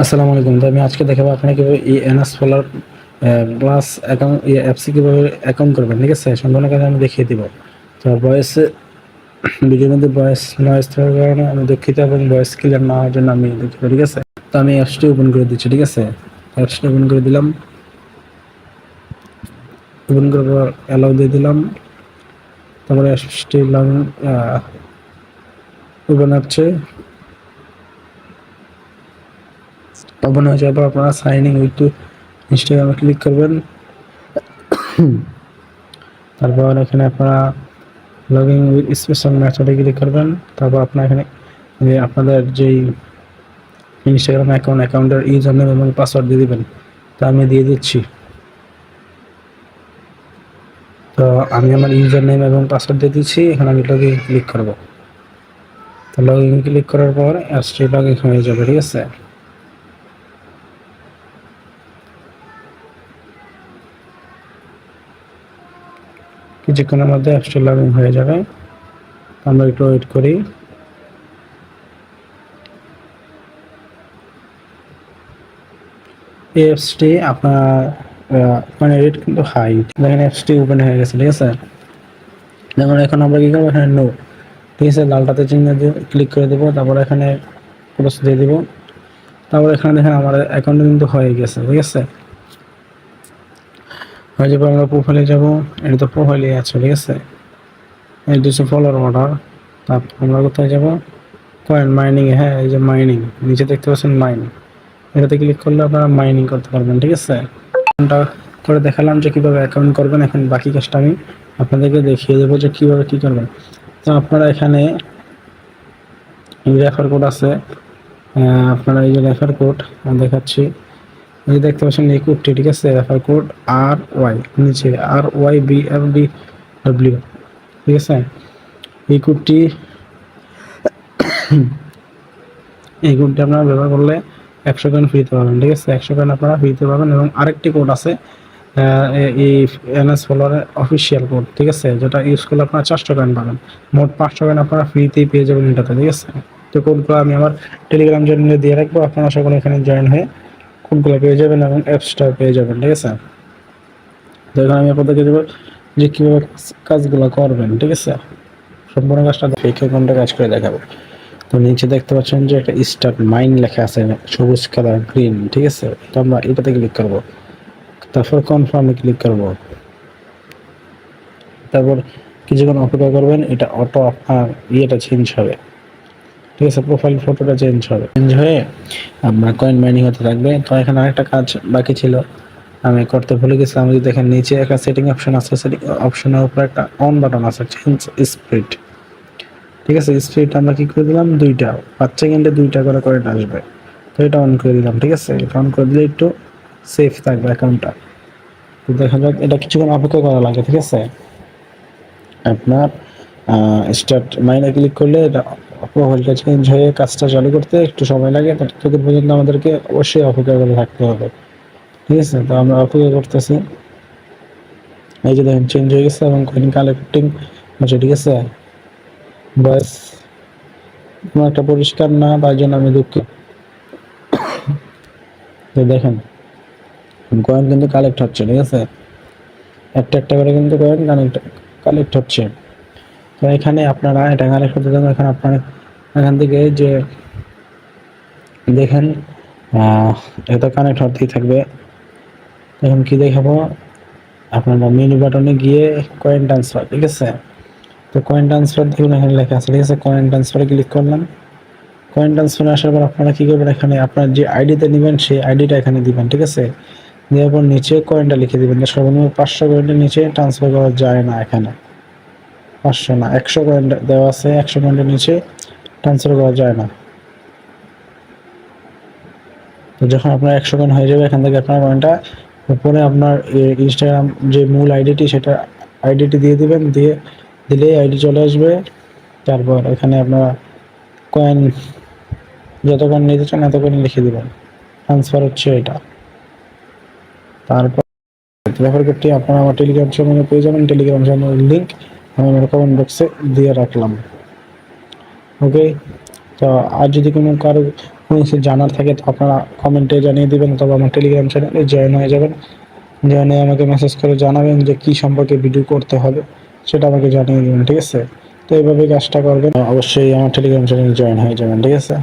আসসালামু আলাইকুম। তো আমি আজকে দেখাবো আপনাকে কিভাবে এই এনএস ফলোয়ার প্লাস অ্যাকাউন্ট অ্যাপসে কিভাবে অ্যাকাউন্ট করবেন। ঠিক আছে, সম্পূর্ণ কাজ আমি দেখিয়ে দিব। তো ভয়েস ভিডিওর মধ্যে ভয়েস নয়েজ থাকার কারণে আমি দুঃখিত এবং ভয়েস ক্লিয়ার না হওয়ার জন্য আমি দুঃখিত। ঠিক আছে, তো আমি অ্যাপসটি ওপেন করে দিচ্ছি। ঠিক আছে, অ্যাপসটি ওপেন করে দিলাম। ওপেন করার পর অ্যালাউ দিয়ে দিলাম। তারপরে অ্যাপসটি ওপেন হচ্ছে। ওপেন হয়ে যাওয়ার পর আপনারা সাইন ইন উইথ ইনস্টাগ্রামে ক্লিক করবেন। তারপর এখানে আপনারা লগ ইন উইথ স্পেশাল মেথডে ক্লিক করবেন। তারপর আপনার এখানে যে আপনাদের যেই ইনস্টাগ্রাম অ্যাকাউন্টের ইউজার নেম এবং পাসওয়ার্ড দিয়ে দিবেন। তো আমি দিয়ে দিচ্ছি। তো আমি আমার ইউজার নেম এবং পাসওয়ার্ড দিয়ে দিচ্ছি। এখানে আমি লগ ইন ক্লিক করব। তো লগ ইন ক্লিক করার পর অ্যাপসটি লগ ইন হয়ে যাবে। ঠিক আছে, কিছুক্ষণের মধ্যে অ্যাপসটি লগ ইন হয়ে যাবে। আমরা একটু ওয়েট করি। এই অ্যাপসটি আপনার মানে রেট কিন্তু হাই। দেখেন অ্যাপসটি ওপেন হয়ে গেছে। ঠিক আছে, যেমন এখন আমরা কি করবো, এখানে নো, ঠিক আছে, লালটাতে চিহ্ন দিয়ে ক্লিক করে দেবো। তারপর এখানে ক্রস দিয়ে দিব। তারপর এখানে দেখেন আমার অ্যাকাউন্ট কিন্তু হয়ে গেছে। ঠিক আছে, হয়ে যাবে। আমরা প্রোফাইলে যাব। এটা তো প্রোফাইলে আছে। ঠিক আছে, এটা হচ্ছে ফলোয়ার অর্ডার। তারপর আমরা কোথায় যাব, কয়েন মাইনিং। হ্যাঁ, এই যে মাইনিং নিচে দেখতে পাচ্ছেন মাইন, এটাতে ক্লিক করলে আপনারা মাইনিং করতে পারবেন। ঠিক আছে, এটা করে দেখালাম যে কিভাবে অ্যাকাউন্ট করবেন। এখন বাকি কাজটা আমি আপনাদেরকে দেখিয়ে দেবো যে কিভাবে কি করবেন। তো আপনারা এখানে রেফার কোড আছে। আপনারা এই যে রেফার কোড দেখাচ্ছি, এই দেখতে পাচ্ছেন এই কোডটি। ঠিক আছে, রেফার কোড RY, নিচে RYBFDW। ঠিক আছে, এই কোডটি আপনারা ব্যবহার করলে 100 কয়েন ফ্রিতে পাবেন। ঠিক আছে, 100 কয়েন আপনারা ফ্রিতে পাবেন। এবং আরেকটি কোড আছে, এই এনএস ফলোয়ারের অফিসিয়াল কোড। ঠিক আছে, যেটা ইউজ করলে আপনারা 400 কয়েন পাবেন। মোট 500 কয়েন আপনারা ফ্রিতেই পেয়ে যাবেন এটাতে। ঠিক আছে, তো কোডগুলো আমি আমার টেলিগ্রাম চ্যানেলে দিয়ে রাখবো। আপনারা সকলে এখানে জয়েন হয়ে কোডগুলো পেয়ে যাবেন এবং অ্যাপসটাও পেয়ে যাবেন। ঠিক আছে, তো এখানে আমি আপনাদেরকে দেবো যে কীভাবে কাজগুলো করবেন। ঠিক আছে, সম্পূর্ণ কাজটা ফেক অ্যাকাউন্টে কাজ করে দেখাবো। তো নিচে দেখতে পাচ্ছেন যে একটা স্টার্ট মাইন লেখা আছে, সবুজ কালার গ্রিন। ঠিক আছে, তো আমরা এটাতে ক্লিক করবো। তারপর কনফার্মে ক্লিক করব। তারপর কিছুক্ষণ অপেক্ষা করবেন, এটা অটো আপনার ইয়েটা চেঞ্জ হবে। ঠিক আছে, প্রোফাইল ফটোটা চেঞ্জ হবে। চেঞ্জ হয়ে আপনার কয়েন মাইনিং হতে থাকবে। তো এখানে আরেকটা কাজ বাকি ছিল, আমি করতে ভুলে গেছিলাম। আমি দেখেন নিচে একটা সেটিং অপশন আছে। সেটিং অপশনের উপর একটা অন বাটন আছে, চেঞ্জ স্পিড। ঠিক আছে, স্পিড আমরা কি করে দিলাম, 2টা 5 সেকেন্ডে 2টা করে কয়েন আসবে। তো এটা অন করে দিলাম। ঠিক আছে, এটা অন করে দিলে একটু সেফ থাকবে অ্যাকাউন্টটা। তো দেখা যাক, এটা কিছুক্ষণ অপেক্ষা করা লাগে। ঠিক আছে, আপনার স্টার্ট মাইনে ক্লিক করলে এটা প্রোফাইলটা চেঞ্জ হয়ে কাজটা চালু করতে একটু সময় লাগে। ততক্ষণ পর্যন্ত আমাদেরকে অবশ্যই অপেক্ষা করে থাকতে হবে। ঠিক আছে, তো আমরা অপেক্ষা করতেছি। এই যে দেখেন চেঞ্জ হয়ে গেছে এবং কয়েন কালেক্টিং হচ্ছে। ঠিক আছে, বাস কোনো একটা পরিষ্কার না, তার জন্য আমি দুঃখিত। তো দেখেন কয়েন কিন্তু কালেক্ট হচ্ছে। ঠিক আছে, একটা একটা করে কিন্তু কয়েন কালেক্ট হচ্ছে। তো এখানে আপনারা এটা কালেক্ট করতে দেবেন। এখানে আপনার এখান থেকে যে দেখেন এটা কানেক্ট হতেই থাকবে। এখন কি দেখাবো, আপনারা মেনু বাটনে গিয়ে কয়েন ট্রান্সফার। ঠিক আছে, তো কয়েন ট্রান্সফার দেখুন এখানে লেখা আছে। ঠিক আছে, কয়েন ট্রান্সফারে ক্লিক করলাম। কয়েন ট্রান্সফারে আসার পর আপনারা কি করবেন, এখানে আপনার যে আইডিতে নেবেন সেই আইডিটা এখানে দিবেন। ঠিক আছে, দেওয়ার পর নিচে কয়েনটা লিখে দিবেন। সর্বনিম্ন 500 কয়েনের নিচে ট্রান্সফার করা যায় না। এখানে 500 না, 100 কয়েন দেওয়া আছে। 100 কয়েনের নিচে ট্রান্সফার করা যায় না। তো যখন আপনার 100 কয়েন হয়ে যাবে, এখান থেকে আপনার কয়েনটা উপরে আপনার ইনস্টাগ্রাম যে মূল আইডিটি, সেটা আইডিটি দিয়ে দিবেন। দিলেই আইডি চলে আসবে। তারপর এখানে আপনার কয়েন যত কয়েন নিতে চান এত কয়েন লিখে দিবেন। ট্রান্সফার হচ্ছে এটা। তারপর রেফার কোডটি আপনারা আমার টেলিগ্রাম চ্যানেলে পেয়ে যাবেন। টেলিগ্রাম চ্যানেলের লিঙ্ক আমি আমার কমেন্ট বক্সে দিয়ে রাখলাম। ওকে, তো আর যদি কারো কোনো কিছু জানার থাকে তো আপনারা কমেন্টে জানিয়ে দিবেন, তবে আমার টেলিগ্রাম চ্যানেলে জয়েন হয়ে যাবেন। জয়েন হয়ে আমাকে মেসেজ করে জানাবেন যে কী সম্পর্কে ভিডিও করতে হবে, সেটা আমাকে জানিয়ে দেবেন, ঠিক আছে? তো এইভাবে কাজটা করবেন, অবশ্যই আমার টেলিগ্রাম চ্যানেলে জয়েন হয়ে যাবেন, ঠিক আছে?